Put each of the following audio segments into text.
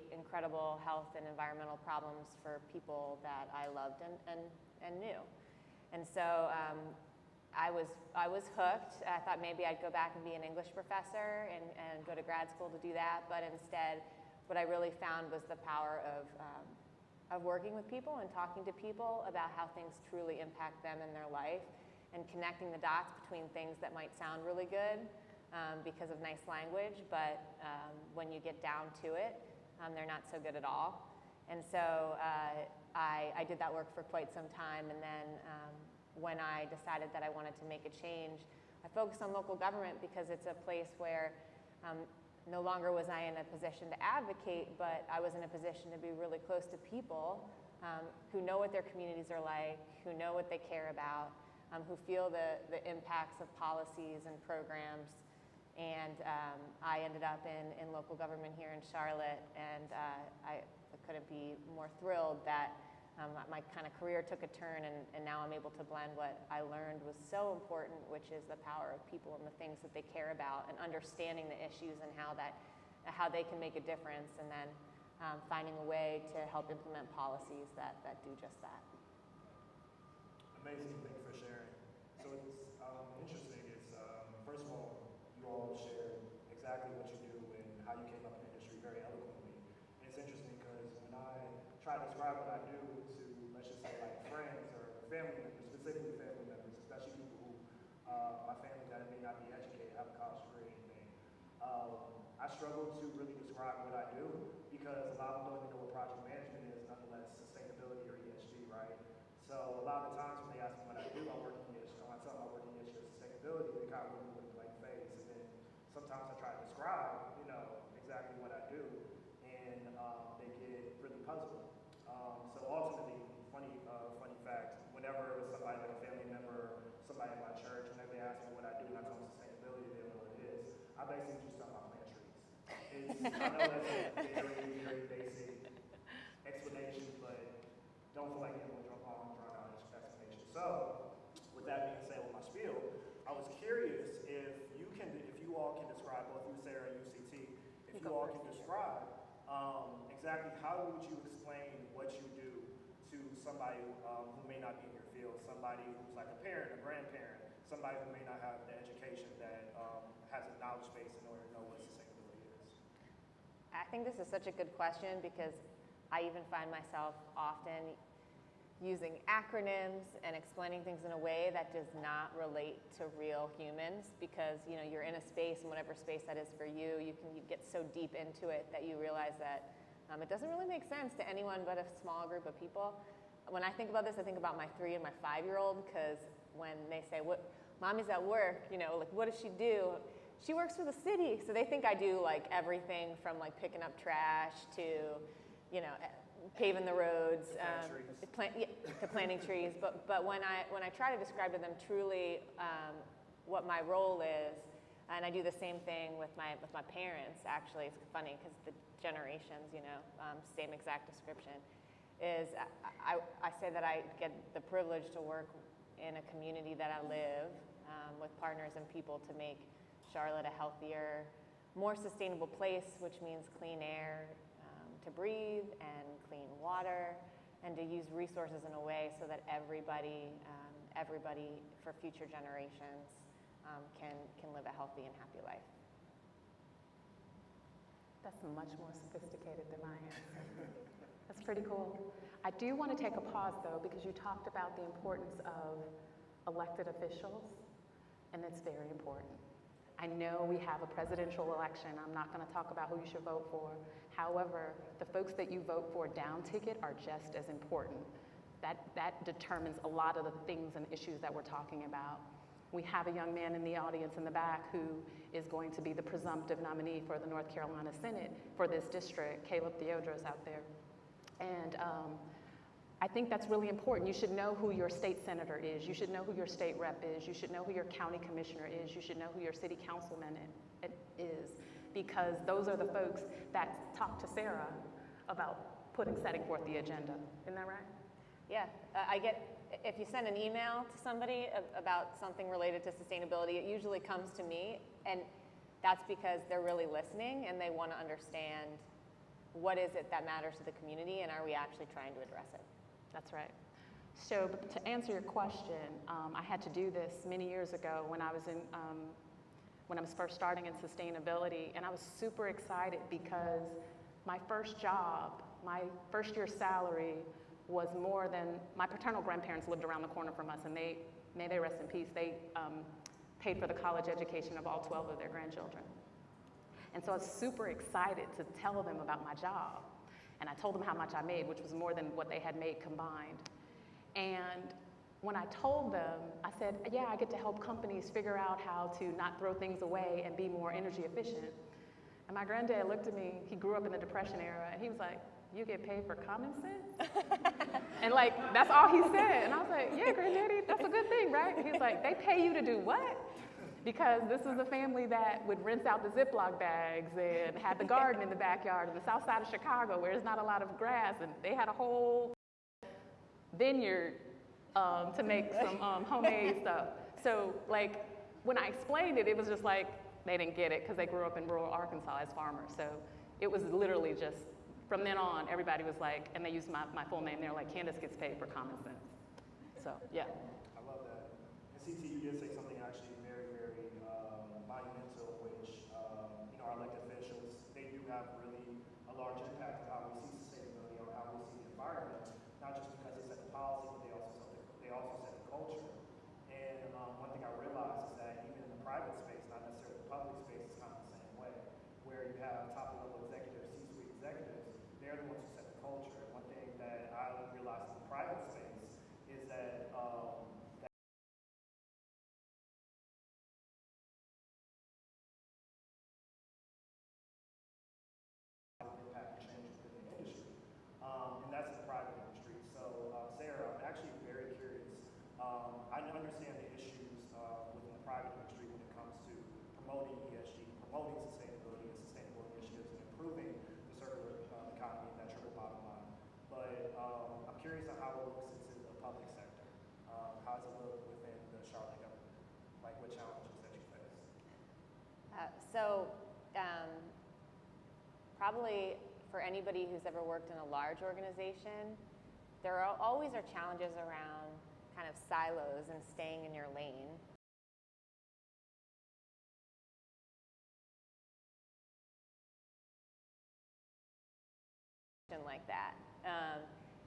create incredible health and environmental problems for people that I loved and knew. And so I was hooked. I thought maybe I'd go back and be an English professor and go to grad school to do that, but instead what I really found was the power of working with people and talking to people about how things truly impact them in their life, and connecting the dots between things that might sound really good because of nice language, but when you get down to it, they're not so good at all. And so I did that work for quite some time, and then when I decided that I wanted to make a change, I focused on local government because it's a place where no longer was I in a position to advocate, but I was in a position to be really close to people who know what their communities are like, who know what they care about, who feel the impacts of policies and programs. And I ended up in local government here in Charlotte, and I couldn't be more thrilled that my kind of career took a turn, and now I'm able to blend what I learned was so important, which is the power of people and the things that they care about, and understanding the issues and how they can make a difference, and then finding a way to help implement policies that do just that. Amazing, thank you for sharing. So it's interesting. It's first of all, you all shared exactly what you do and how you came up in the industry very eloquently. And it's interesting because when I try to describe what I do to, let's just say, like friends or family members, specifically family members, especially people who my family that may not be educated, have a college degree or anything, I struggle to really describe what I do because a lot of them don't even know what project management is, nonetheless sustainability or ESG, right? So a lot of the times when they ask me what I do, I work in ESG, when I tell them I work in ESG or sustainability, they kind of look with a blank face. And then sometimes I try to describe, exactly what I do, and they get really puzzled. So ultimately, funny fact, whenever it was somebody like a family member, somebody in my church, whenever they ask me what I do and I tell them sustainability, they don't know what it is. I basically just talk about plant trees. I know that's a very, very basic explanation, but don't feel like giving a drawn out explanation. So, with that being said, with my spiel, I was curious if you all can describe, both you, Sarah, and UCT, if you all can describe exactly how would you explain what you do to somebody who may not be in your field, somebody who's like a parent, a grandparent, somebody who may not have the education that has a knowledge base in order to know what sustainability is? I think this is such a good question because I even find myself often using acronyms and explaining things in a way that does not relate to real humans, because you're in a space, and whatever space that is for you, you get so deep into it that you realize that it doesn't really make sense to anyone but a small group of people. When I think about this, I think about my 3 and my 5-year-old, because when they say, "What, mommy's at work," like, what does she do? She works for the city, so they think I do like everything from like picking up trash to, paving the roads, to planting trees. But when I try to describe to them truly what my role is, and I do the same thing with my parents. Actually, it's funny because the generations, same exact description. Is I say that I get the privilege to work in a community that I live with partners and people to make Charlotte a healthier, more sustainable place, which means clean air to breathe and clean water, and to use resources in a way so that everybody for future generations can live a healthy and happy life. That's much more sophisticated than I am. That's pretty cool. I do want to take a pause though, because you talked about the importance of elected officials, and it's very important. I know we have a presidential election. I'm not going to talk about who you should vote for. However, the folks that you vote for down ticket are just as important. That determines a lot of the things and issues that we're talking about. We have a young man in the audience in the back who is going to be the presumptive nominee for the North Carolina Senate for this district, Caleb Theodros out there. And I think that's really important. You should know who your state senator is. You should know who your state rep is. You should know who your county commissioner is. You should know who your city councilman is, because those are the folks that talk to Sarah about setting forth the agenda. Isn't that right? Yeah, if you send an email to somebody about something related to sustainability, it usually comes to me, and that's because they're really listening and they want to understand what is it that matters to the community, and are we actually trying to address it? That's right. So to answer your question, I had to do this many years ago when I was first starting in sustainability, and I was super excited because my first job, my first year salary was more than, my paternal grandparents lived around the corner from us, and they, may they rest in peace, they paid for the college education of all 12 of their grandchildren. And so I was super excited to tell them about my job. And I told them how much I made, which was more than what they had made combined. And when I told them, I said, yeah, I get to help companies figure out how to not throw things away and be more energy efficient. And my granddad looked at me, he grew up in the Depression era, and he was like, you get paid for common sense? And like, that's all he said. And I was like, yeah, granddaddy, that's a good thing, right? He was like, they pay you to do what? Because this is a family that would rinse out the Ziploc bags and had the garden in the backyard in the south side of Chicago where there's not a lot of grass, and they had a whole vineyard to make some homemade stuff. So like, when I explained it, it was just like, they didn't get it because they grew up in rural Arkansas as farmers. So it was literally just, from then on, everybody was like, and they used my full name, they're like, Candace gets paid for common sense. So, yeah. I love that. And CT, you did say something actually very, very monumental, which, our elected officials, they do have really a large impact on how we see sustainability, on how we see the environment, not just because they set the policy, but they also set the culture. And one thing I realized is that even in the private space, not necessarily the public space, it's kind of the same way, where you have top-level executives, C-suite executives, they're the ones who set the culture. And one thing that I realized in the private space is that impact and change within the industry. And that's the private industry. So, Sarah, I'm actually very curious. I understand the issues within the private industry when it comes to promoting ESG, promoting sustainability and sustainable initiatives, and improving the circular economy and that triple bottom line. But I'm curious on how it looks into the public sector. How does it look within the Charlotte government? Like, what challenges that you face? Probably for anybody who's ever worked in a large organization, there always are challenges around kind of silos and staying in your lane. Like that.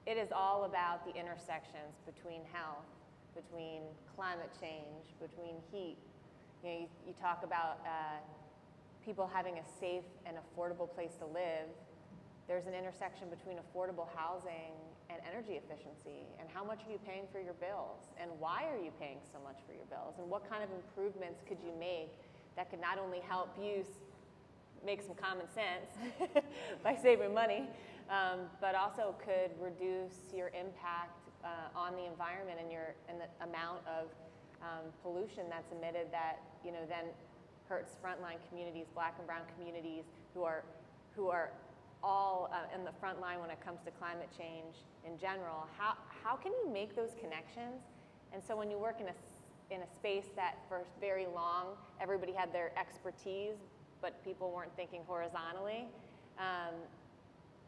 It is all about the intersections between health, between climate change, between heat. You talk about people having a safe and affordable place to live. There's an intersection between affordable housing and energy efficiency, and how much are you paying for your bills, and why are you paying so much for your bills, and what kind of improvements could you make that could not only help you make some common sense by saving money, but also could reduce your impact on the environment and the amount of pollution that's emitted that then hurts frontline communities, Black and brown communities who are all in the front line when it comes to climate change in general. How can you make those connections? And so when you work in a space that for very long everybody had their expertise, but people weren't thinking horizontally,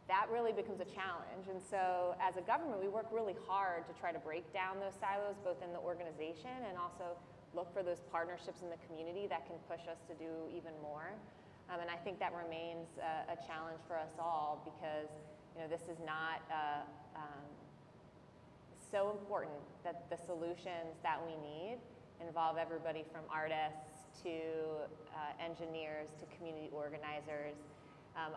that really becomes a challenge. And so as a government, we work really hard to try to break down those silos, both in the organization and also look for those partnerships in the community that can push us to do even more. And I think that remains a challenge for us all, because this is not so important that the solutions that we need involve everybody from artists to engineers to community organizers.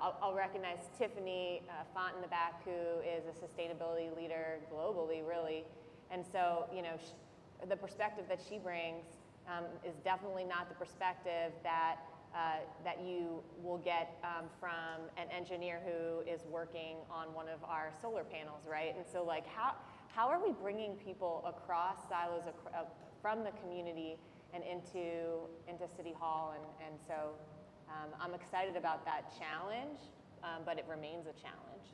I'll recognize Tiffany Font in the back, who is a sustainability leader globally, really. And so, the perspective that she brings is definitely not the perspective that you will get from an engineer who is working on one of our solar panels, right? And so, like, how are we bringing people across silos from the community and into City Hall? And so I'm excited about that challenge, but it remains a challenge.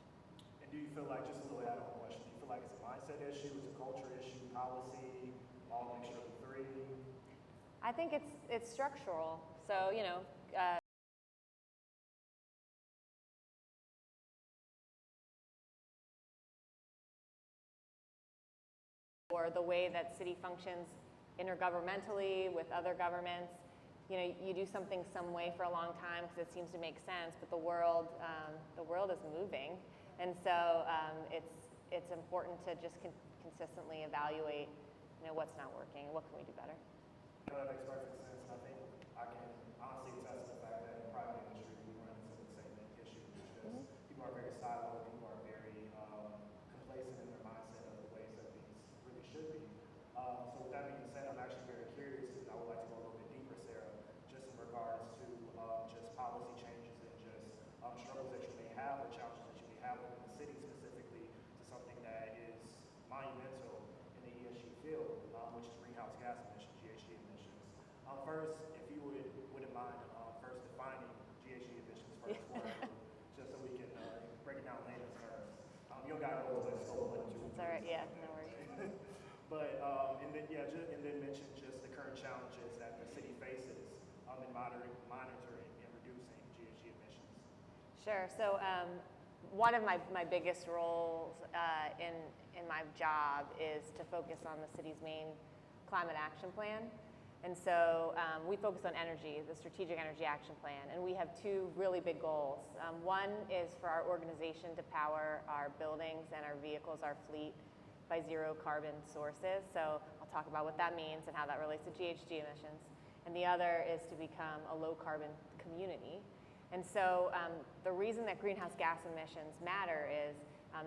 And do you feel like, just a little add-on question, do you feel like it's a mindset issue, it's a culture issue, policy, all mixture of the three? I think it's structural. So, or the way that city functions intergovernmentally with other governments. You know, you do something some way for a long time because it seems to make sense, but the world is moving, and so it's important to just consistently evaluate, you know, what's not working, what can we do better. You know, that makes perfect sense, and I think I can honestly attest to the fact that in the private industry we run into the same issue. It's just people are very siloed, people are very complacent in their mindset of the ways that things really should be. So with that being said, I'm actually very curious, and I would like to go a little bit deeper, Sarah, just in regards to just policy changes and just struggles that you may have or challenges that you may have within the city specifically to something that is monumental in the ESG field, which is greenhouse gas emissions, GHG emissions. First, if you wouldn't mind first defining GHG emissions first for us, just so we can break it down layman's terms. You don't got to go into scope 1 and 2. That's all right, yeah, no worries. But, and then mention just the current challenges that the city faces in monitoring and reducing GHG emissions. Sure. So one of my biggest roles in my job is to focus on the city's main climate action plan. And so we focus on energy, the Strategic Energy Action Plan, and we have two really big goals. One is for our organization to power our buildings and our vehicles, our fleet, by zero carbon sources. So I'll talk about what that means and how that relates to GHG emissions. And the other is to become a low carbon community. And so the reason that greenhouse gas emissions matter is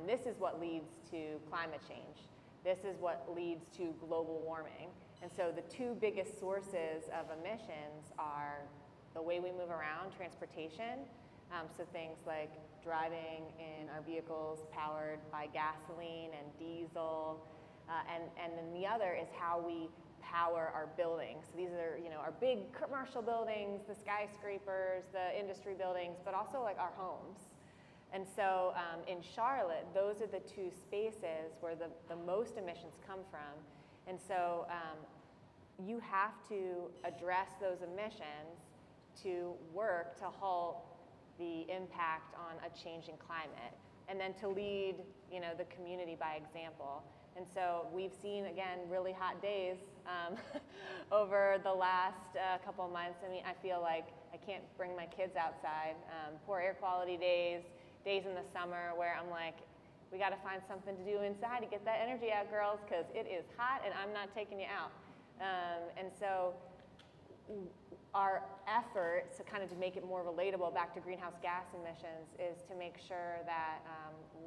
this is what leads to climate change. This is what leads to global warming. And so the two biggest sources of emissions are the way we move around, transportation, so things like driving in our vehicles powered by gasoline and diesel, and then the other is how we power our buildings. So these are, you know, our big commercial buildings, the skyscrapers, the industry buildings, but also like our homes. And so in Charlotte, those are the two spaces where the most emissions come from. And so you have to address those emissions to work to halt the impact on a changing climate, and then to lead, you know, the community by example. And so we've seen, again, really hot days over the last couple of months. I mean, I feel like I can't bring my kids outside. Poor air quality days in the summer where I'm like, we got to find something to do inside to get that energy out, girls, because it is hot and I'm not taking you out. And so our effort to kind of to make it more relatable back to greenhouse gas emissions is to make sure that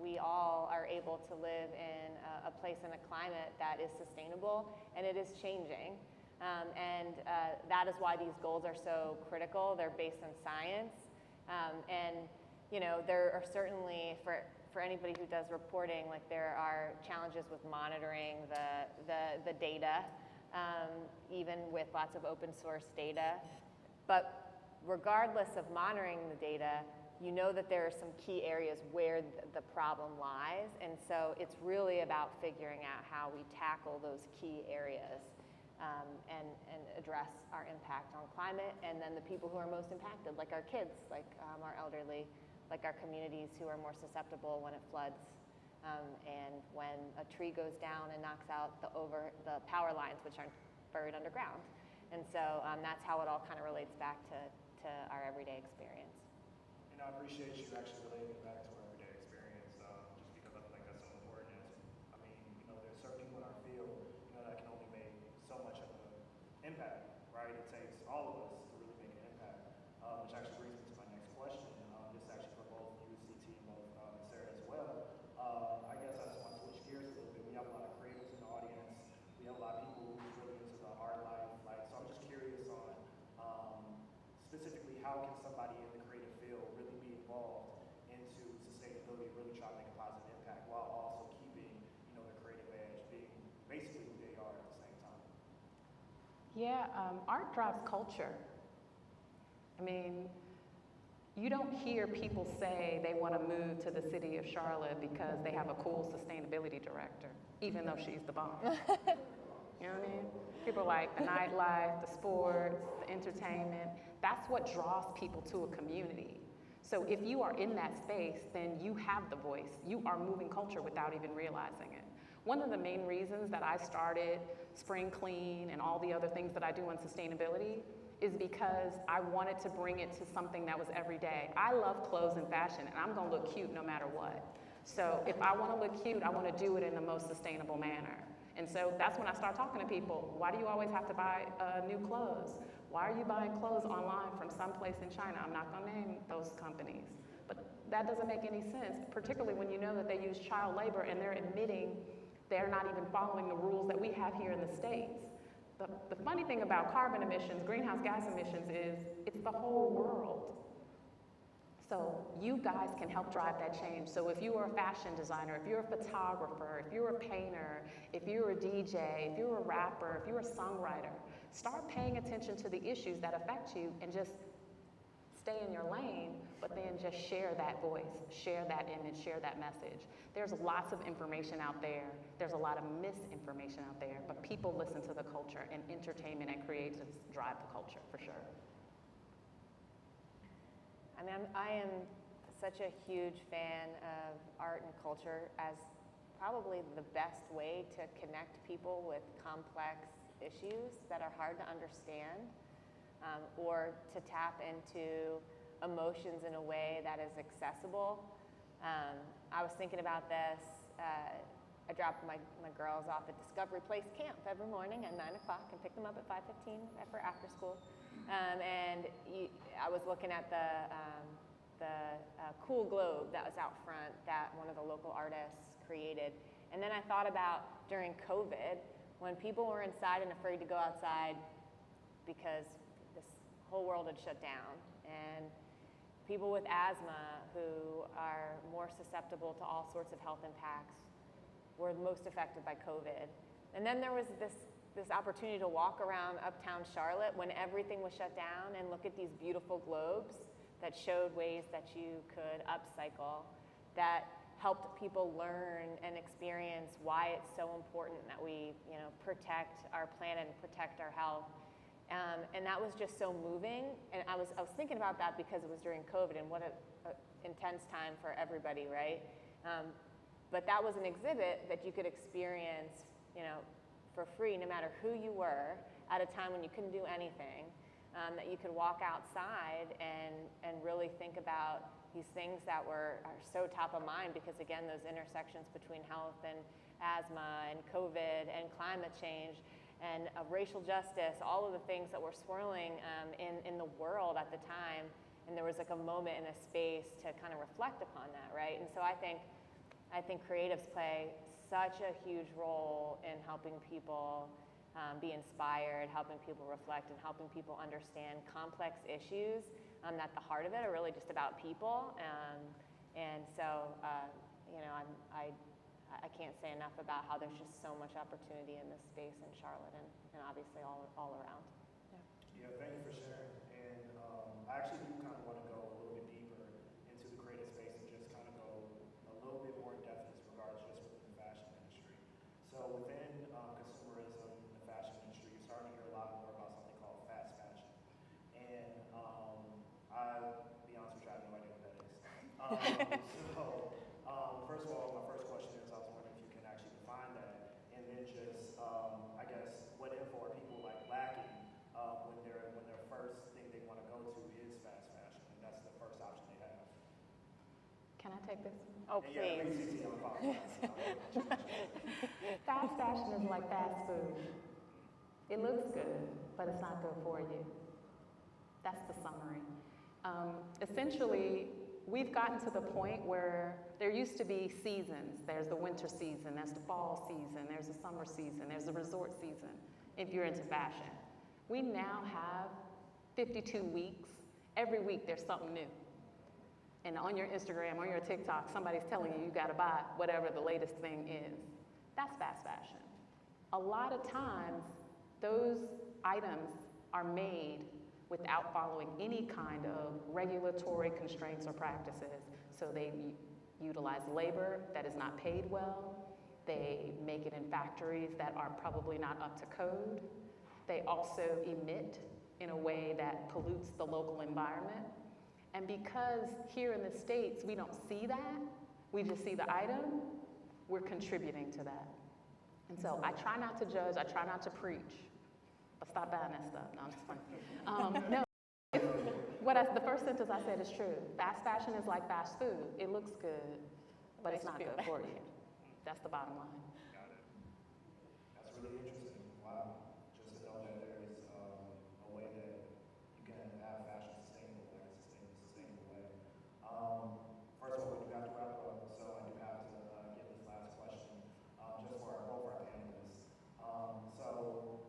we all are able to live in a place and a climate that is sustainable, and it is changing. And that is why these goals are so critical. They're based on science. And you know, there are certainly, for anybody who does reporting, like there are challenges with monitoring the data, even with lots of open source data. But regardless of monitoring the data, you know that there are some key areas where the problem lies. And so it's really about figuring out how we tackle those key areas and address our impact on climate, and then the people who are most impacted, like our kids, like our elderly, like our communities who are more susceptible when it floods. And when a tree goes down and knocks out the power lines, which aren't buried underground. And so that's how it all kind of relates back to our everyday experience. And I appreciate you actually relating it back to our everyday experience, just because I feel like that's so important. I mean, you know, there's certain people in our field, you know, that can only make so much of an impact, right? It takes all of us to really make an impact, which actually brings me to my next question. This is actually for both ESG Team, both Sarah as well. I guess I just want to switch gears a little bit. We have a lot of creatives in the audience. We have a lot of people who's really into the art life. Like, so I'm just curious on specifically how can somebody in the creative field really be involved into sustainability, really try to make a positive impact while also keeping, you know, the creative edge, being basically who they are at the same time. Yeah, art drives culture. I mean, you don't hear people say they want to move to the city of Charlotte because they have a cool sustainability director, even though she's the bomb. You know what I mean? People like the nightlife, the sports, the entertainment. That's what draws people to a community. So if you are in that space, then you have the voice. You are moving culture without even realizing it. One of the main reasons that I started Spring Clean and all the other things that I do on sustainability is because I wanted to bring it to something that was everyday. I love clothes and fashion, and I'm gonna look cute no matter what. So if I wanna look cute, I wanna do it in the most sustainable manner. And so that's when I start talking to people. Why do you always have to buy new clothes? Why are you buying clothes online from someplace in China? I'm not gonna name those companies. But that doesn't make any sense, particularly when you know that they use child labor and they're admitting they're not even following the rules that we have here in the States. The funny thing about carbon emissions, greenhouse gas emissions, is it's the whole world. So you guys can help drive that change. So if you are a fashion designer, if you're a photographer, if you're a painter, if you're a DJ, if you're a rapper, if you're a songwriter, start paying attention to the issues that affect you and just stay in your lane, but then just share that voice, share that image, share that message. There's lots of information out there. There's a lot of misinformation out there, but people listen to the culture, and entertainment and creatives drive the culture for sure. I mean, I am such a huge fan of art and culture as probably the best way to connect people with complex issues that are hard to understand, or to tap into emotions in a way that is accessible. I was thinking about this. I drop my girls off at Discovery Place Camp every morning at 9 o'clock and pick them up at 5:15 for after school. I was looking at the cool globe that was out front that one of the local artists created. And then I thought about during COVID, when people were inside and afraid to go outside because this whole world had shut down, and people with asthma who are more susceptible to all sorts of health impacts were most affected by COVID. And then there was this opportunity to walk around uptown Charlotte when everything was shut down and look at these beautiful globes that showed ways that you could upcycle, that helped people learn and experience why it's so important that we, protect our planet and protect our health. And that was just so moving. And I was thinking about that because it was during COVID, and what an intense time for everybody, right? But that was an exhibit that you could experience, for free, no matter who you were, at a time when you couldn't do anything, that you could walk outside and really think about these things that are so top of mind, because again, those intersections between health and asthma and COVID and climate change and racial justice, all of the things that were swirling in the world at the time. And there was like a moment and a space to kind of reflect upon that, right? And so I think creatives play such a huge role in helping people be inspired, helping people reflect, and helping people understand complex issues that at the heart of it are really just about people. And so, I can't say enough about how there's just so much opportunity in this space in Charlotte and obviously all around. Yeah, thank you for sharing. And I actually do kind of want to go a little bit deeper into the creative space and just kind of go a little bit more in depth as regards just within the fashion industry. So within consumerism in the fashion industry, you're starting to hear a lot more about something called fast fashion. And I'll be honest with you, I have no idea what that is. First of all, my first question is, I was wondering if you can actually define that, and then just, I guess, what info are people lacking when their first thing they want to go to is fast fashion, and that's the first option they have. Can I take this? Oh, And please. Yeah, please, I'm apologizing. Fast fashion is like fast food. It looks good, but it's not good for you. That's the summary. Essentially, we've gotten to the point where there used to be seasons. There's the winter season, there's the fall season, there's the summer season, there's the resort season, if you're into fashion. We now have 52 weeks. Every week there's something new. And on your Instagram, on your TikTok, somebody's telling you gotta buy whatever the latest thing is. That's fast fashion. A lot of times, those items are made without following any kind of regulatory constraints or practices. So they utilize labor that is not paid well. They make it in factories that are probably not up to code. They also emit in a way that pollutes the local environment. And because here in the States, we don't see that, we just see the item, we're contributing to that. And so I try not to judge, I try not to preach, but stop buying that stuff. No, I'm just playing. No, the first sentence I said is true. Fast fashion is like fast food. It looks good, but it's not good for you. That's the bottom line. Got it. That's really interesting. Wow. Just to know that there is a way that you can have fashion sustainable, like a sustainable way. First of all, we do have to wrap up, so I do have to give this last question just for both our panelists. So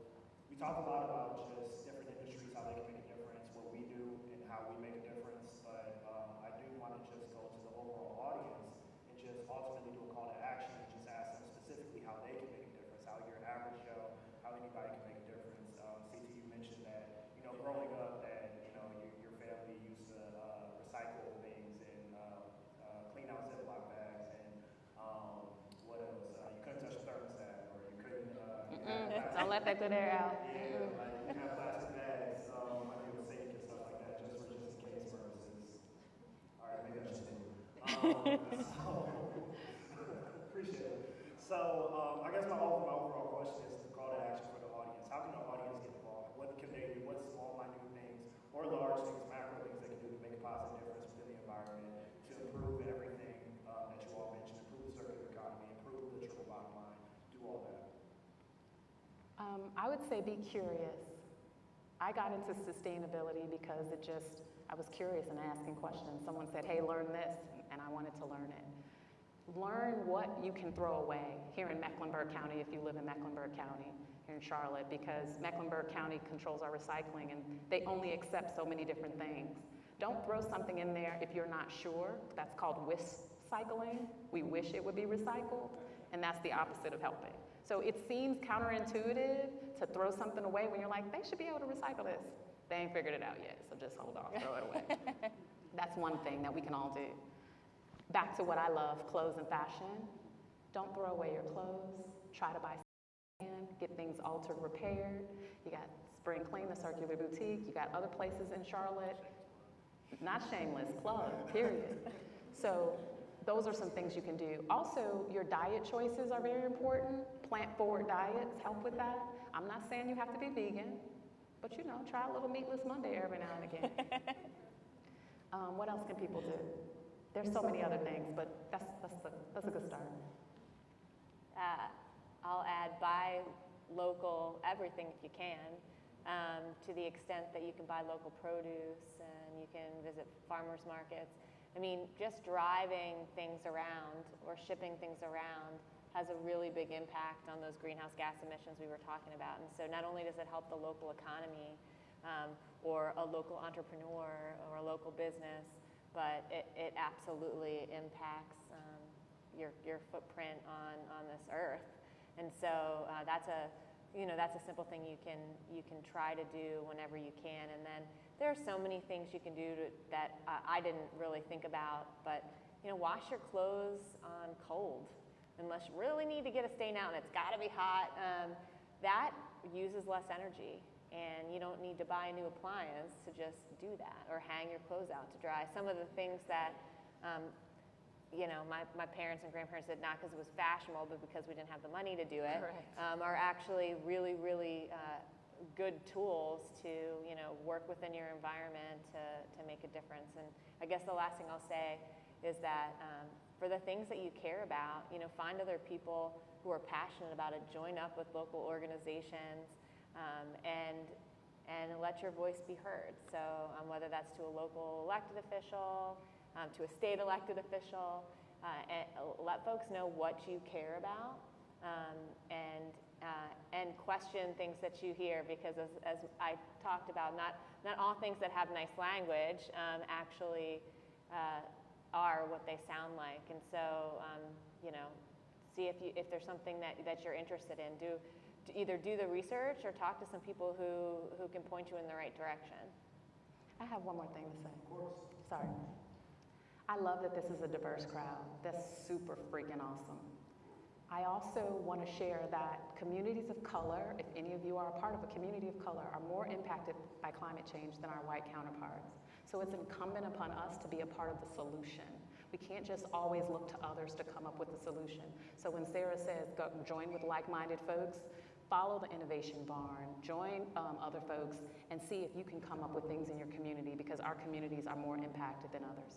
we talked a lot about just different industries, how they can make a difference, what we do and how we make a difference, but I do want to just go to the overall audience and just ultimately do a call to action and just ask them specifically how they can make a difference, how your average Joe, how anybody can make a difference. CT, you mentioned that, growing up that, your family used to recycle things and clean out Ziploc bags and what else? You couldn't touch a thermostat or you couldn't Don't let that good air out. yeah, like you have plastic bags under your sink and stuff like that, just in case purposes. All right, maybe I should do. Appreciate it. So I guess my overall question is the call to action for the audience. How can the audience get involved? What can they do? What small, minute things or large things, macro things they can do to make a positive difference within the environment to improve everything that you all mentioned, improve the circular economy, improve the triple bottom line, do all that? I would say be curious. I got into sustainability because I was curious and asking questions. Someone said, hey, learn this, and I wanted to learn it. Learn what you can throw away here in Mecklenburg County, if you live in Mecklenburg County, here in Charlotte, because Mecklenburg County controls our recycling and they only accept so many different things. Don't throw something in there if you're not sure. That's called wish-cycling. We wish it would be recycled, and that's the opposite of helping. So it seems counterintuitive to throw something away when you're like, they should be able to recycle this. They ain't figured it out yet, so just hold on, throw it away. That's one thing that we can all do. Back to what I love, clothes and fashion. Don't throw away your clothes. Try to buy secondhand, get things altered, repaired. You got Spring Clean, the Circular Boutique. You got other places in Charlotte. Not shameless, plug, period. So those are some things you can do. Also, your diet choices are very important. Plant-forward diets help with that. I'm not saying you have to be vegan, but try a little meatless Monday every now and again. What else can people do? There's so many other things, but that's a good start. I'll add buy local everything if you can, to the extent that you can buy local produce and you can visit farmers markets. I mean, just driving things around or shipping things around has a really big impact on those greenhouse gas emissions we were talking about. And so not only does it help the local economy or a local entrepreneur or a local business, but it absolutely impacts your footprint on this earth. And so that's a simple thing you can try to do whenever you can. And then there are so many things you can do that I didn't really think about, but wash your clothes on cold, unless you really need to get a stain out and it's got to be hot. That uses less energy, and you don't need to buy a new appliance to just do that or hang your clothes out to dry. Some of the things that my parents and grandparents did, not because it was fashionable, but because we didn't have the money to do it, are actually really, really good tools to work within your environment to make a difference. And I guess the last thing I'll say is that for the things that you care about, find other people who are passionate about it, join up with local organizations, and let your voice be heard. So whether that's to a local elected official, to a state elected official, and let folks know what you care about, and question things that you hear, because as I talked about, not all things that have nice language actually are what they sound like. And so see if there's something that you're interested in. Either do the research or talk to some people who can point you in the right direction. I have one more thing to say. Of course. Sorry. I love that this is a diverse crowd. That's super freaking awesome. I also want to share that communities of color, if any of you are a part of a community of color, are more impacted by climate change than our white counterparts. So it's incumbent upon us to be a part of the solution. We can't just always look to others to come up with the solution. So when Sarah says go join with like-minded folks, follow the innovation barn, join other folks, and see if you can come up with things in your community, because our communities are more impacted than others.